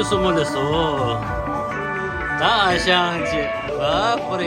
什么的说，大相见，不的。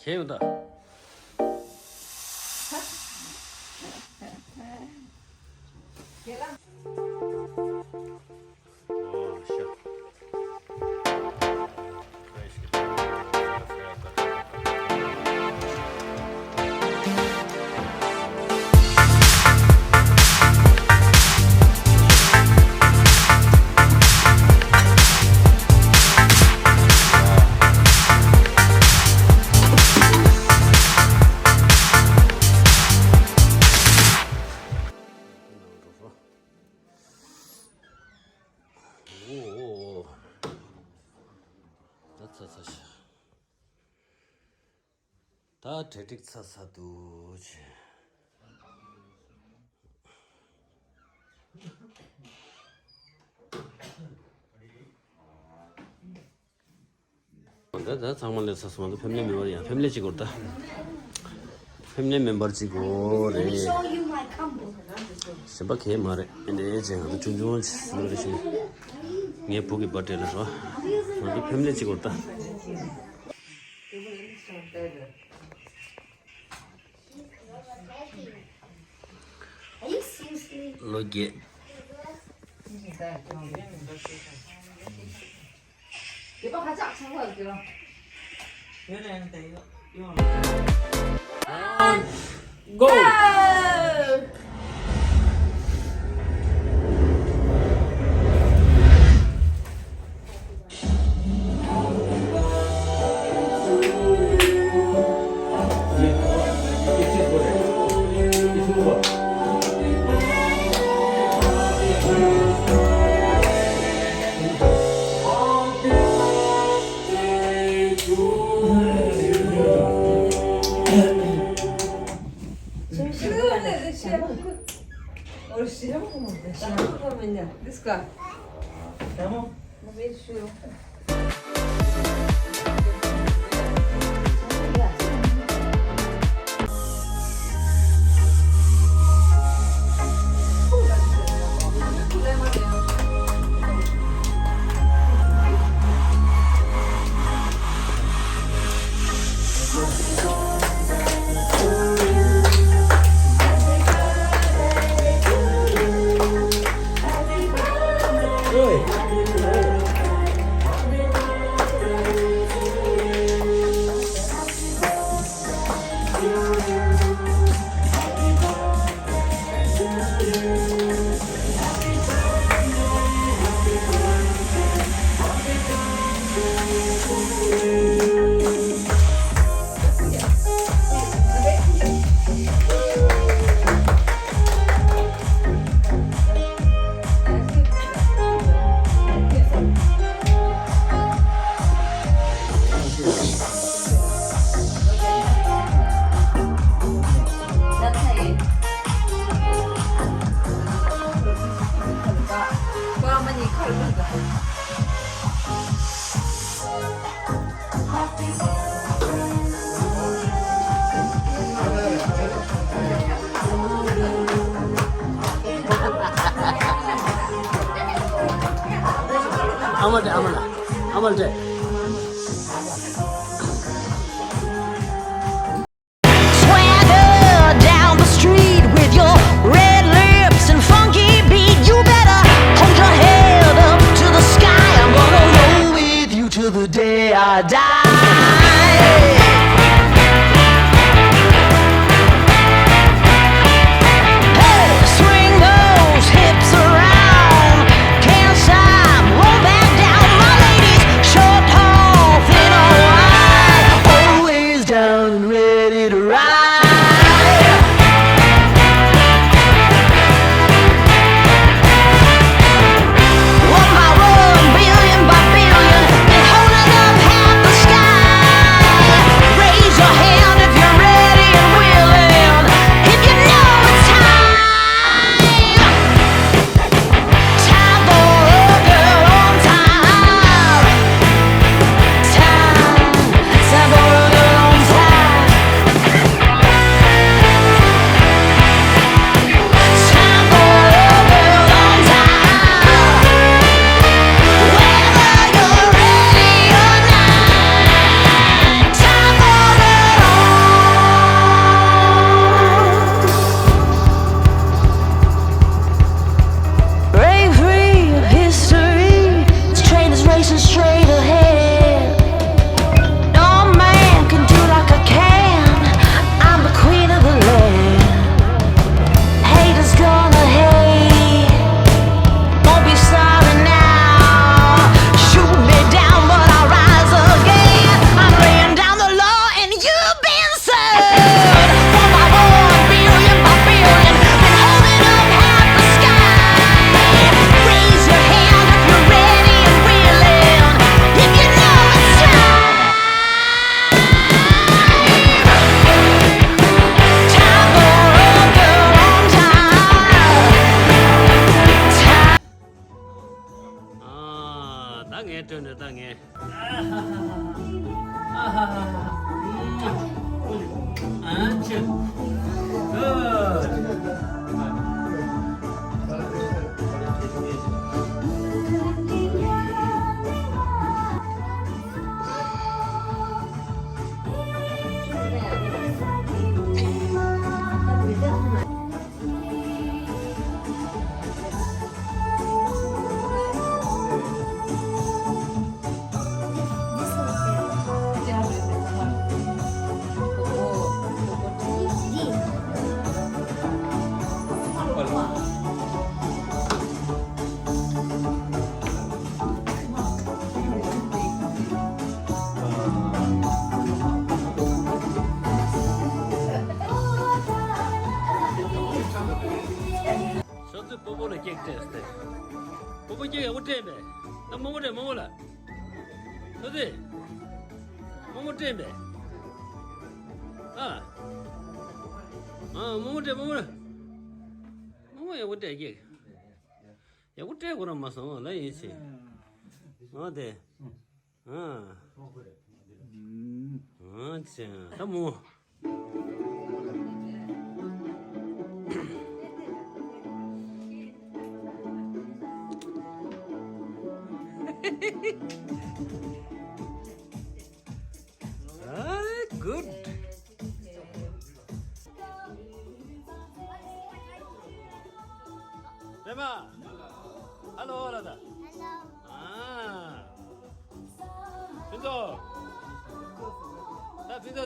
개우다. 다 대릭 사사두지. 나 장만에 사서만도 패밀리 멤버야. 패밀리 찍었다. 패밀리 멤버 찍고 래. sempat kayak mare ini aja ada junjungan sebenarnya sini nggak pergi bater lah nanti family cikgu ta logi 이거 가자 참고할게요. go Diska. Tamam. Ben şu. 아무 때. Swagger down the street with your red lips and funky beat. You better hold your head up to the sky. I'm gonna roll with you till the day I die. Hey, swing those hips around. Can't stop, roll back down. My ladies, short, tall, thin or wide, always down and ready to ride. One by one, billion by billion, they're holding up half the sky. Raise your hand if you're ready and willing, if you know it's time. Time for a girl on time. Time for a girl on time. Time for a girl on time. Whether you're ready or not, time for a girl. Break free of history. This train is racing straight ahead. No man can do like I can. I'm the queen of the land. Haters gonna hate. Won't be sorry now. Shoot me down, but I'll rise again. I'm laying down the law, and you've been served. One by one, billion by billion, been holding up half the sky. Raise your hand if you're ready and willing, if you know it's time. Time for a girl on time. 땅에 뜬다 땅에. 저도 뽀뽀를 깨끗했을 때. 뽀뽀 깨끗 못했네. 나 먹어라. 저도 못했네. 먹어라. 못해 이게. 야 못해 그럼 마서 나 이제. 네. 자, 뭐. Good. Rema, hello, Lada. Hello. Pinto,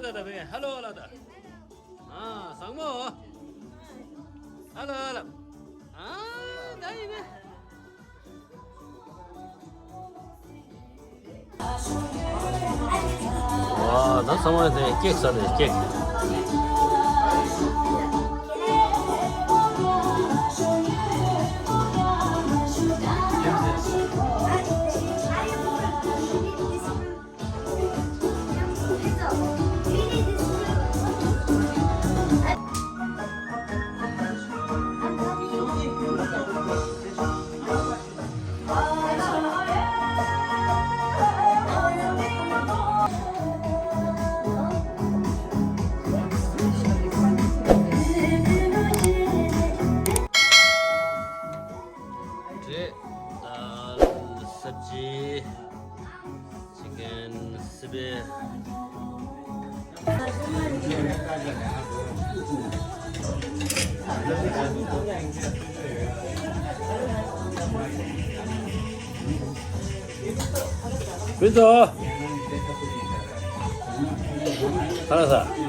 hello, Lada. Sangmo. Hello. 나이네. 와, 나 상황에서 깨끗 사네, 깨끗. 집에 윈터 하나사